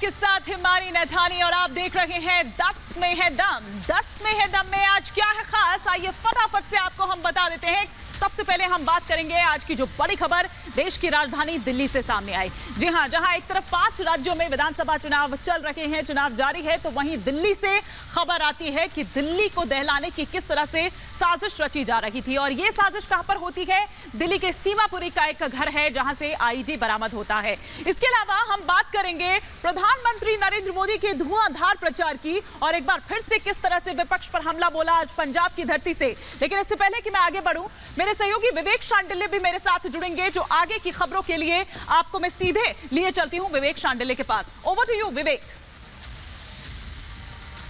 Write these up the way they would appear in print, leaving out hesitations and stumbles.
आपके साथ हिमानी नैथानी और आप देख रहे हैं 10 में है दम। 10 में है दम में आज क्या है खास, आइए फटाफट से आपको हम बता देते हैं। सबसे पहले हम बात करेंगे आज की जो बड़ी खबर देश की राजधानी दिल्ली से सामने आई। जी हां, जहां एक तरफ 5 राज्यों में विधानसभा चुनाव चल रहे हैं, चुनाव जारी है, तो वहीं दिल्ली से खबर आती है कि दिल्ली को दहलाने की किस तरह से साजिश रची जा रही थी। और ये साजिश कहां पर होती है? दिल्ली के सीमापुरी का एक घर है जहां से आईडी बरामद होता है। इसके अलावा हम बात करेंगे प्रधानमंत्री नरेंद्र मोदी के धुआंधार प्रचार की, और एक बार फिर से किस तरह से विपक्ष पर हमला बोला आज पंजाब की धरती से। लेकिन इससे पहले कि मैं आगे बढ़ूं, मेरे सहयोगी विवेक शांडिल्य भी मेरे साथ जुड़ेंगे, जो आगे की खबरों के लिए आपको मैं सीधे लिए चलती हूं विवेक शांडिल्य के पास। ओवर टू यू विवेक।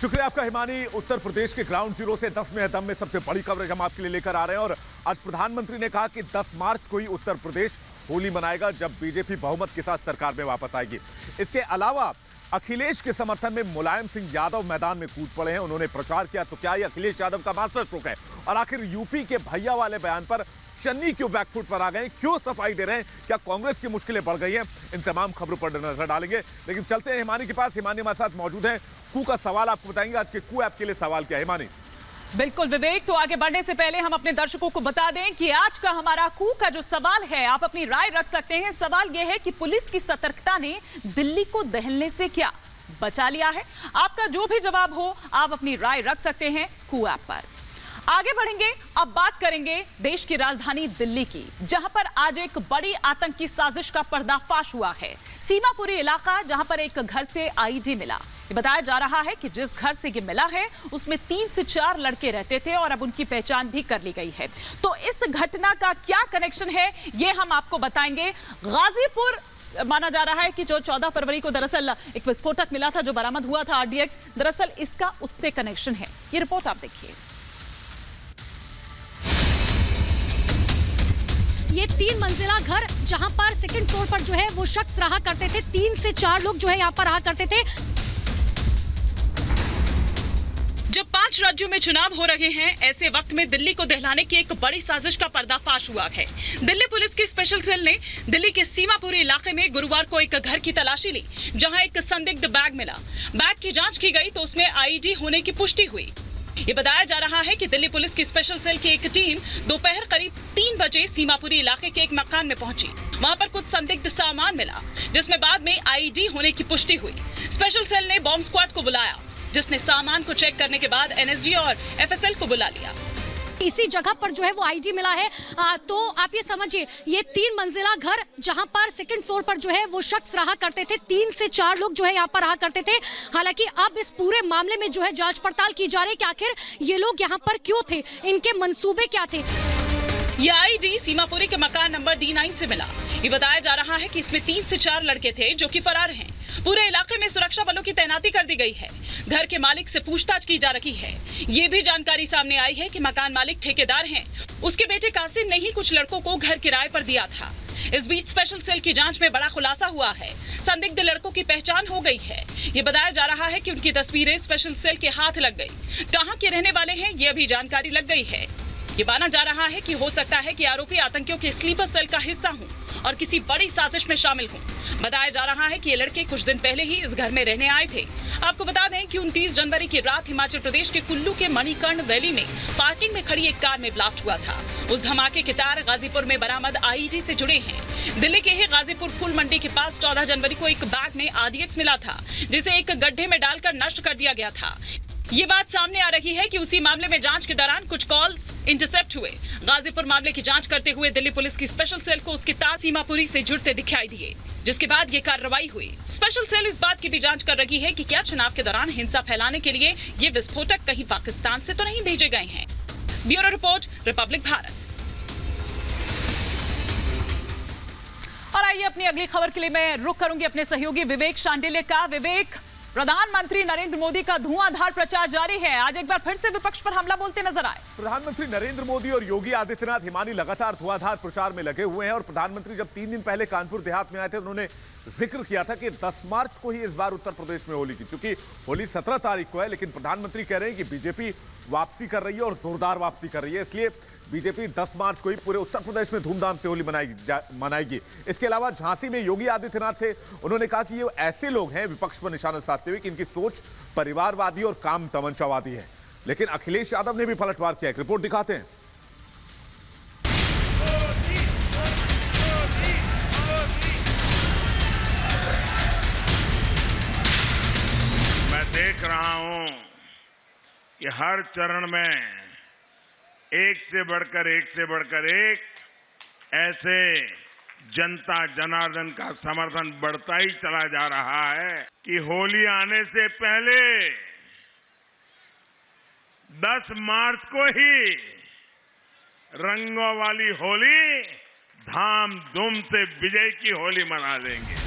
शुक्रिया आपका हिमानी। उत्तर प्रदेश के ग्राउंड जीरो से 10 में दम में सबसे बड़ी कवरेज हम आपके लिए लेकर आ रहे हैं। और आज प्रधानमंत्री ने कहा कि 10 मार्च को ही उत्तर प्रदेश होली मनाएगा, जब बीजेपी बहुमत के साथ सरकार में वापस आएगी। इसके अलावा अखिलेश के समर्थन में मुलायम सिंह यादव मैदान में कूद पड़े हैं। उन्होंने प्रचार किया, तो क्या ये अखिलेश यादव का मास्टर स्ट्रोक है? और आखिर यूपी के भैया वाले बयान पर चन्नी क्यों बैकफुट पर आ गए, क्यों सफाई दे रहे हैं, क्या कांग्रेस की मुश्किलें बढ़ गई हैं? इन तमाम खबरों पर नजर डालेंगे। लेकिन चलते हैं हिमानी के पास। हिमानी हमारे साथ मौजूद है। कू का सवाल आपको बताएंगे। आज के कू ऐप के लिए सवाल क्या है हिमानी? बिल्कुल विवेक, तो आगे बढ़ने से पहले हम अपने दर्शकों को बता दें कि आज का हमारा कू का जो सवाल है, आप अपनी राय रख सकते हैं। सवाल यह है कि पुलिस की सतर्कता ने दिल्ली को दहलने से क्या बचा लिया है? आपका जो भी जवाब हो, आप अपनी राय रख सकते हैं कू ऐप पर। आगे बढ़ेंगे, अब बात करेंगे देश की राजधानी दिल्ली की, जहां पर आज एक बड़ी आतंकी साजिश का पर्दाफाश हुआ है। सीमापुरी इलाका, जहां पर एक घर से आईडी मिला। ये बताया जा रहा है कि जिस घर से ये मिला है उसमें 3 से 4 लड़के रहते थे और अब उनकी पहचान भी कर ली गई है। तो इस घटना का क्या कनेक्शन है, ये हम आपको बताएंगे। गाजीपुर माना जा रहा है कि जो 14 फरवरी को दरअसल एक विस्फोटक मिला था, जो बरामद हुआ था आरडीएक्स, दरअसल इसका उससे कनेक्शन है। ये रिपोर्ट आप देखिए। ये 3 मंजिला घर, जहां पर सेकंड फ्लोर पर जो है वो शख्स रहा करते थे। 3 से 4 लोग जो है यहाँ पर रहा करते थे। जब 5 राज्यों में चुनाव हो रहे हैं, ऐसे वक्त में दिल्ली को दहलाने की एक बड़ी साजिश का पर्दाफाश हुआ है। दिल्ली पुलिस की स्पेशल सेल ने दिल्ली के सीमापुरी इलाके में गुरुवार को एक घर की तलाशी ली, जहां एक संदिग्ध बैग मिला। बैग की जांच की गई तो उसमें आईडी होने की पुष्टि हुई। ये बताया जा रहा है कि दिल्ली पुलिस की स्पेशल सेल की एक टीम दोपहर करीब 3 बजे सीमापुरी इलाके के एक मकान में पहुंची। वहां पर कुछ संदिग्ध सामान मिला, जिसमें बाद में आईडी होने की पुष्टि हुई। स्पेशल सेल ने बॉम्ब स्क्वाड को बुलाया, जिसने सामान को चेक करने के बाद एनएसजी और एफएसएल को बुला लिया। इसी जगह पर जो है वो आईडी मिला है। तो आप ये समझिए, ये 3 मंजिला घर, जहां पर सेकंड फ्लोर पर जो है वो शख्स रहा करते थे। 3 से 4 लोग जो है यहाँ पर रहा करते थे। हालांकि अब इस पूरे मामले में जो है जांच पड़ताल की जा रही है कि आखिर ये लोग यहाँ पर क्यों थे, इनके मंसूबे क्या थे। ये आईडी सीमापुरी के मकान नंबर D9 से मिला। ये बताया जा रहा है कि इसमें 3 से 4 लड़के थे जो कि फरार हैं। पूरे इलाके में सुरक्षा बलों की तैनाती कर दी गई है। घर के मालिक से पूछताछ की जा रही है। ये भी जानकारी सामने आई है कि मकान मालिक ठेकेदार हैं। उसके बेटे कासिम ने ही कुछ लड़कों को घर किराए पर दिया था। इस बीच स्पेशल सेल की जांच में बड़ा खुलासा हुआ है। संदिग्ध लड़कों की पहचान हो गई है। ये बताया जा रहा है कि उनकी तस्वीरें स्पेशल सेल के हाथ लग गई। कहां के रहने वाले हैं, ये भी जानकारी लग गई है। ये माना जा रहा है कि हो सकता है कि आरोपी आतंकियों के स्लीपर सेल का हिस्सा हों और किसी बड़ी साजिश में शामिल हों। बताया जा रहा है कि ये लड़के कुछ दिन पहले ही इस घर में रहने आए थे। आपको बता दें कि 29 जनवरी की रात हिमाचल प्रदेश के कुल्लू के मणिकर्ण वैली में पार्किंग में खड़ी एक कार में ब्लास्ट हुआ था। उस धमाके के तार गाजीपुर में बरामद आईडी से जुड़े हैं। दिल्ली के ही गाजीपुर फूल मंडी के पास 14 जनवरी को एक बैग में आरडीएक्स मिला था, जिसे एक गड्ढे में डालकर नष्ट कर दिया गया था। ये बात सामने आ रही है कि उसी मामले में जांच के दौरान कुछ कॉल्स इंटरसेप्ट हुए। गाजीपुर मामले की जांच करते हुए दिल्ली पुलिस की स्पेशल सेल को उसके तार सीमापुरी से जुड़ते दिखाई दिए, जिसके बाद ये कार्रवाई हुई। स्पेशल सेल इस बात की भी जांच कर रही है कि क्या चुनाव के दौरान हिंसा फैलाने के लिए ये विस्फोटक कहीं पाकिस्तान से तो नहीं भेजे गए हैं। Bureau report, Republic Bharat. और आइए अपनी अगली खबर के लिए मैं रुख करूंगी अपने सहयोगी विवेक शांडिल्य का। विवेक, प्रधानमंत्री नरेंद्र मोदी का धुआंधार प्रचार जारी है। आज एक बार फिर से विपक्ष पर हमला बोलते नजर आए। प्रधानमंत्री नरेंद्र मोदी और योगी आदित्यनाथ हिमानी लगातार धुआंधार प्रचार में लगे हुए हैं। और प्रधानमंत्री जब 3 दिन पहले कानपुर देहात में आए थे, उन्होंने जिक्र किया था कि 10 मार्च को ही इस बार उत्तर प्रदेश में होली की, चूंकि होली 17 तारीख को है। लेकिन प्रधानमंत्री कह रहे हैं कि बीजेपी वापसी कर रही है और जोरदार वापसी कर रही है। इसलिए बीजेपी 10 मार्च को ही पूरे उत्तर प्रदेश में धूमधाम से होली मनाएगी। इसके अलावा झांसी में योगी आदित्यनाथ थे। उन्होंने कहा कि ये ऐसे लोग हैं विपक्ष पर निशाना साधते हुए कि इनकी सोच परिवारवादी और काम तमंचावादी है। लेकिन अखिलेश यादव ने भी पलटवार किया। एक रिपोर्ट दिखाते हैं। मैं देख रहा हूं कि हर चरण में एक से बढ़कर एक ऐसे जनता जनार्दन का समर्थन बढ़ता ही चला जा रहा है कि होली आने से पहले 10 मार्च को ही रंगों वाली होली धाम-धूम से विजय की होली मना लेंगे।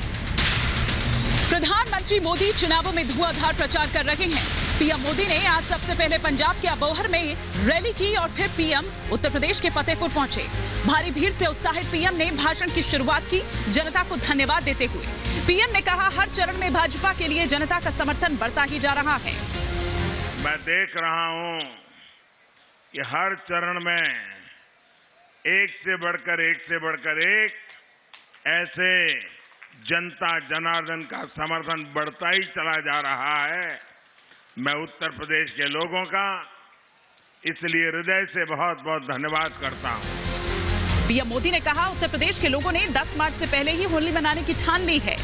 प्रधानमंत्री मोदी चुनावों में धुआंधार प्रचार कर रहे हैं। पीएम मोदी ने आज सबसे पहले पंजाब के अबोहर में रैली की और फिर पीएम उत्तर प्रदेश के फतेहपुर पहुंचे। भारी भीड़ से उत्साहित पीएम ने भाषण की शुरुआत की, जनता को धन्यवाद देते हुए। पीएम ने कहा, हर चरण में भाजपा के लिए जनता का समर्थन बढ़ता ही जा रहा है। मैं देख रहा हूं कि हर चरण में एक से बढ़कर एक ऐसे जनता जनार्दन का समर्थन बढ़ता ही चला जा रहा है। मैं उत्तर प्रदेश के लोगों का इसलिए हृदय से बहुत बहुत धन्यवाद करता हूं। पीएम मोदी ने कहा, उत्तर प्रदेश के लोगों ने 10 मार्च से पहले ही होली मनाने की ठान ली है।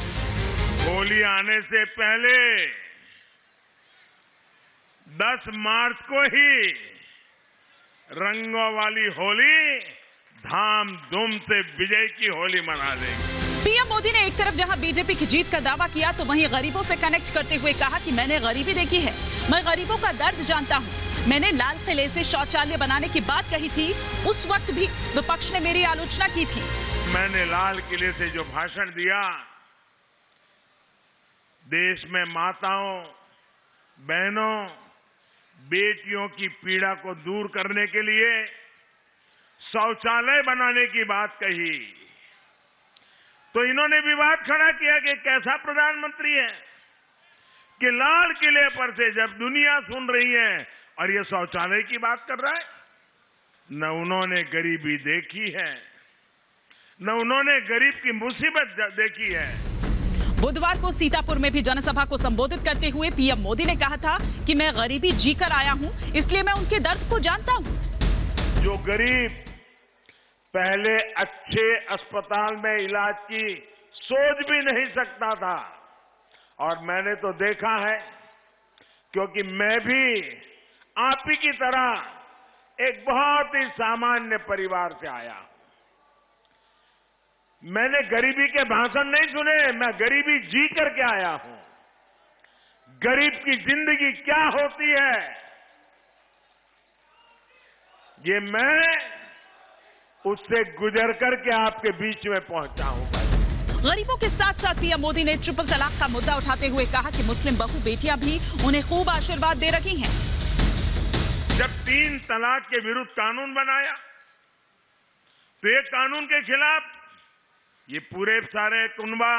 होली आने से पहले 10 मार्च को ही रंगों वाली होली धाम-धूम से विजय की होली मना लेंगे। पीएम मोदी ने एक तरफ जहां बीजेपी की जीत का दावा किया तो वहीं गरीबों से कनेक्ट करते हुए कहा कि मैंने गरीबी देखी है, मैं गरीबों का दर्द जानता हूं। मैंने लाल किले से शौचालय बनाने की बात कही थी, उस वक्त भी विपक्ष ने मेरी आलोचना की थी। मैंने लाल किले से जो भाषण दिया, देश में माताओं, बहनों, बेटियों की पीड़ा को दूर करने के लिए शौचालय बनाने की बात कही, तो इन्होंने विवाद खड़ा किया कि कैसा प्रधानमंत्री है कि लाल किले पर से जब दुनिया सुन रही है और ये शौचालय की बात कर रहा है। न उन्होंने गरीबी देखी है, न उन्होंने गरीब की मुसीबत देखी है। बुधवार को सीतापुर में भी जनसभा को संबोधित करते हुए पीएम मोदी ने कहा था कि मैं गरीबी जीकर आया हूं, इसलिए मैं उनके दर्द को जानता हूं। जो गरीब पहले अच्छे अस्पताल में इलाज की सोच भी नहीं सकता था, और मैंने तो देखा है क्योंकि मैं भी आप ही की तरह एक बहुत ही सामान्य परिवार से आया। मैंने गरीबी के भाषण नहीं सुने, मैं गरीबी जी करके आया हूं। गरीब की जिंदगी क्या होती है ये मैं उससे गुजर करके आपके बीच में पहुंचा हूं। गरीबों के साथ साथ पीएम मोदी ने ट्रिपल तलाक का मुद्दा उठाते हुए कहा कि मुस्लिम बहू बेटियां भी उन्हें खूब आशीर्वाद दे रही हैं। जब 3 तलाक के विरुद्ध कानून बनाया तो एक कानून के खिलाफ ये पूरे सारे कुनबा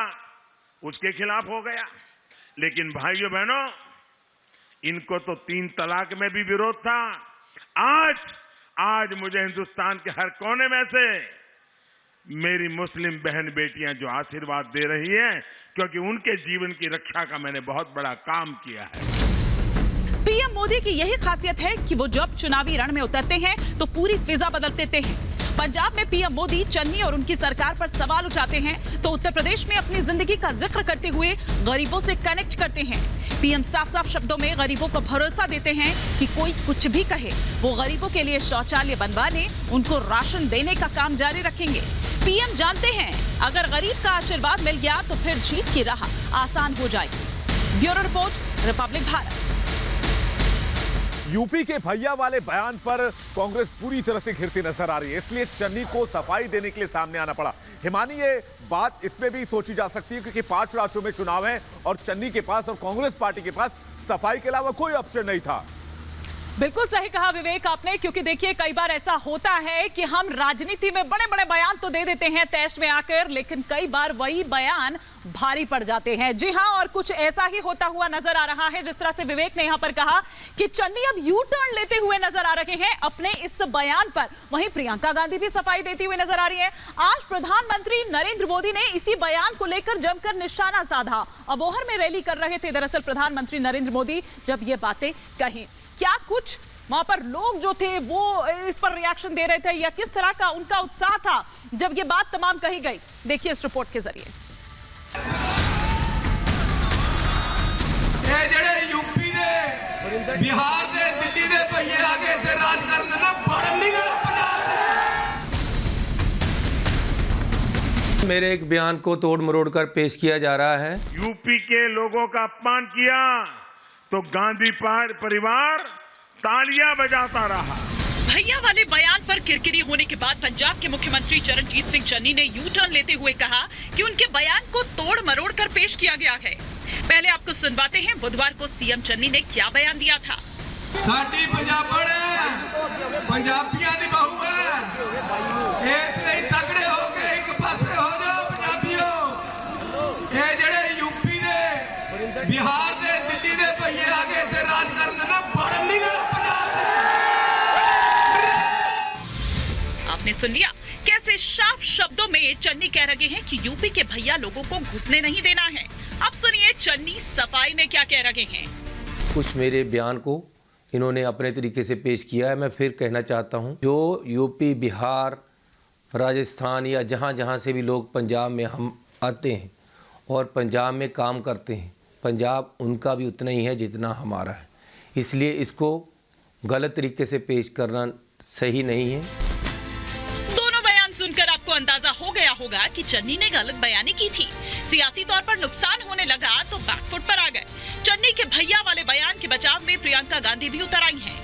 उसके खिलाफ हो गया। लेकिन भाइयों बहनों, इनको तो 3 तलाक में भी विरोध था। आज मुझे हिंदुस्तान के हर कोने में से मेरी मुस्लिम बहन बेटियां जो आशीर्वाद दे रही हैं, क्योंकि उनके जीवन की रक्षा का मैंने बहुत बड़ा काम किया है। पीएम मोदी की यही खासियत है कि वो जब चुनावी रण में उतरते हैं तो पूरी फिजा बदल देते हैं। पंजाब में पीएम मोदी चन्नी और उनकी सरकार पर सवाल उठाते हैं तो उत्तर प्रदेश में अपनी जिंदगी का जिक्र करते हुए गरीबों से कनेक्ट करते हैं। पीएम साफ साफ शब्दों में गरीबों को भरोसा देते हैं कि कोई कुछ भी कहे, वो गरीबों के लिए शौचालय बनवाने, उनको राशन देने का काम जारी रखेंगे। पीएम जानते हैं अगर गरीब का आशीर्वाद मिल गया तो फिर जीत की राह आसान हो जाएगी। Bureau report, Republic Bharat. UP के भैया वाले बयान पर कांग्रेस पूरी तरह से घिरती नजर आ रही है, इसलिए चन्नी को सफाई देने के लिए सामने आना पड़ा। हिमानी, ये बात इसमें भी सोची जा सकती है क्योंकि 5 राज्यों में चुनाव है और चन्नी के पास और कांग्रेस पार्टी के पास सफाई के अलावा कोई ऑप्शन नहीं था। बिल्कुल सही कहा विवेक आपने, क्योंकि देखिए कई बार ऐसा होता है कि हम राजनीति में बड़े बड़े बयान तो दे देते हैं टेस्ट में आकर, लेकिन कई बार वही बयान भारी पड़ जाते हैं। जी हां, और कुछ ऐसा ही होता हुआ नजर आ रहा है। जिस तरह से विवेक ने यहां पर कहा कि चन्नी अब यू टर्न लेते हुए नजर आ रहे हैं अपने इस बयान पर, वहीं प्रियंका गांधी भी सफाई देती हुई नजर आ रही है। आज प्रधानमंत्री नरेंद्र मोदी ने इसी बयान को लेकर जमकर निशाना साधा। अबोहर में रैली कर रहे थे दरअसल प्रधानमंत्री नरेंद्र मोदी जब ये बातें कही। क्या कुछ वहां पर लोग जो थे वो इस पर रिएक्शन दे रहे थे, या किस तरह का उनका उत्साह था जब ये बात तमाम कही गई, देखिए इस रिपोर्ट के जरिए। ये जेड़े यूपी दे, बिहार दे, दिल्ली दे भैये आगे ते राज करते ना बड़ निगल पंजाब। मेरे एक बयान को तोड़ मरोड़ कर पेश किया जा रहा है। यूपी के लोगों का अपमान किया तो गांधी परिवार तालियां बजाता रहा। भैया वाले बयान पर किरकिरी होने के बाद पंजाब के मुख्यमंत्री चरणजीत सिंह चन्नी ने यू टर्न लेते हुए कहा कि उनके बयान को तोड़ मरोड़ कर पेश किया गया है। पहले आपको सुनवाते हैं बुधवार को सीएम चन्नी ने क्या बयान दिया था। साडी पंजाबण पंजाबियां दी बहू है, इसलिए तगड़े हो के एक पासे हो जाओ पंजाबियों। ये जेड़े यूपी दे, बिहार दे, दिल्ली दे भैये आगे ते राज करते ना बड़ निगल पंजाब। आपने सुन लिया कैसे साफ शब्दों में चन्नी कह रहे हैं कि यूपी के भैया लोगों को घुसने नहीं देना है। अब सुनिए चन्नी सफाई में क्या कह रहे हैं। कुछ मेरे बयान को इन्होंने अपने तरीके से पेश किया है। मैं फिर कहना चाहता हूं, जो यूपी, बिहार, राजस्थान या जहां जहां से भी लोग पंजाब में हम आते हैं और पंजाब में काम करते हैं, पंजाब उनका भी उतना ही है जितना हमारा है। इसलिए इसको गलत तरीके से पेश करना सही नहीं है। दोनों बयान सुनकर आपको अंदाजा हो गया होगा कि चन्नी ने गलत बयानी की थी। सियासी तौर पर नुकसान होने लगा तो बैकफुट पर आ गए। चन्नी के भैया वाले बयान के बचाव में प्रियंका गांधी भी उतर आई हैं।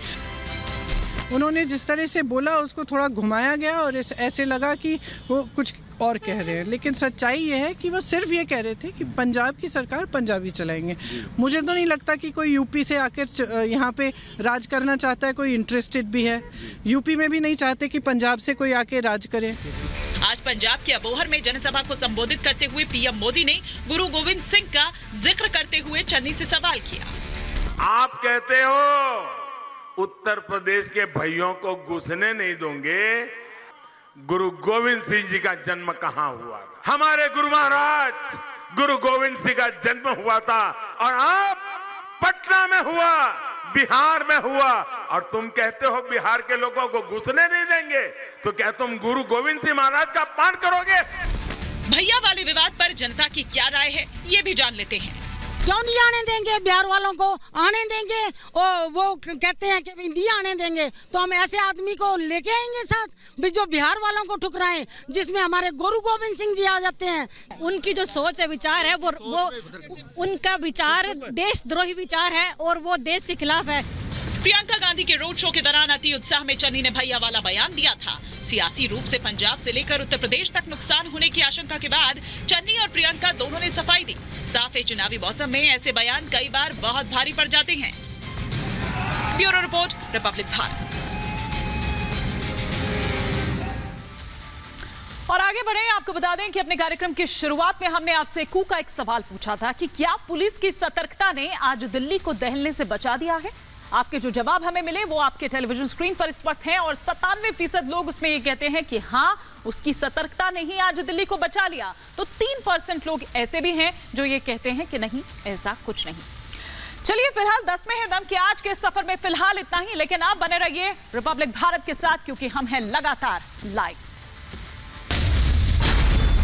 उन्होंने जिस तरह से बोला उसको थोड़ा घुमाया गया और ऐसे लगा कि वो कुछ और कह रहे हैं, लेकिन सच्चाई ये है कि वो सिर्फ ये कह रहे थे कि पंजाब की सरकार पंजाबी चलाएंगे। मुझे तो नहीं लगता कि कोई यूपी से आकर यहाँ पे राज करना चाहता है, कोई इंटरेस्टेड भी है। यूपी में भी नहीं चाहते कि पंजाब से कोई आके राज करे। आज पंजाब के अबोहर में जनसभा को संबोधित करते हुए पीएम मोदी ने गुरु गोविंद सिंह का जिक्र करते हुए चन्नी से सवाल किया। आप कहते हो उत्तर प्रदेश के भाइयों को घुसने नहीं दोगे, गुरु गोविंद सिंह जी का जन्म कहां हुआ था? हमारे गुरु महाराज गुरु गोविंद सिंह का जन्म हुआ था और आप पटना में हुआ, बिहार में हुआ, और तुम कहते हो बिहार के लोगों को घुसने नहीं देंगे, तो क्या तुम गुरु गोविंद सिंह महाराज का अपमान करोगे? भैया वाले विवाद पर जनता की क्या राय है, ये भी जान लेते हैं। क्यों नहीं आने देंगे? बिहार वालों को आने देंगे और वो कहते हैं कि नहीं आने देंगे, तो हम ऐसे आदमी को लेके आएंगे साथ भी जो बिहार वालों को ठुकराएं, जिसमें हमारे गुरु गोविंद सिंह जी आ जाते हैं। उनकी जो सोच है, विचार है, वो उनका विचार देशद्रोही विचार है और वो देश के खिलाफ है। प्रियंका गांधी के रोड शो के दौरान अति उत्साह में चन्नी ने भैया वाला बयान दिया था। सियासी रूप से पंजाब से लेकर उत्तर प्रदेश तक नुकसान होने की आशंका के बाद चन्नी और प्रियंका दोनों ने सफाई दी। साफ है, चुनावी मौसम में ऐसे बयान कई बार बहुत भारी पड़ जाते हैं। Bureau report, Republic Bharat. और आगे बढ़े, आपको बता दें कि अपने कार्यक्रम की शुरुआत में हमने आपसे कू का एक सवाल पूछा था कि क्या पुलिस की सतर्कता ने आज दिल्ली को दहलने से बचा दिया है। आपके जो जवाब हमें मिले वो आपके टेलीविजन स्क्रीन पर इस वक्त हैं और 97% लोग उसमें ये कहते हैं कि हाँ, उसकी सतर्कता ने ही आज दिल्ली को बचा लिया। तो 3% लोग ऐसे भी हैं जो ये कहते हैं कि नहीं, ऐसा कुछ नहीं। चलिए फिलहाल 10 में है दम कि आज के सफर में फिलहाल इतना ही, लेकिन आप बने रहिए रिपब्लिक भारत के साथ, क्योंकि हम हैं लगातार लाइव।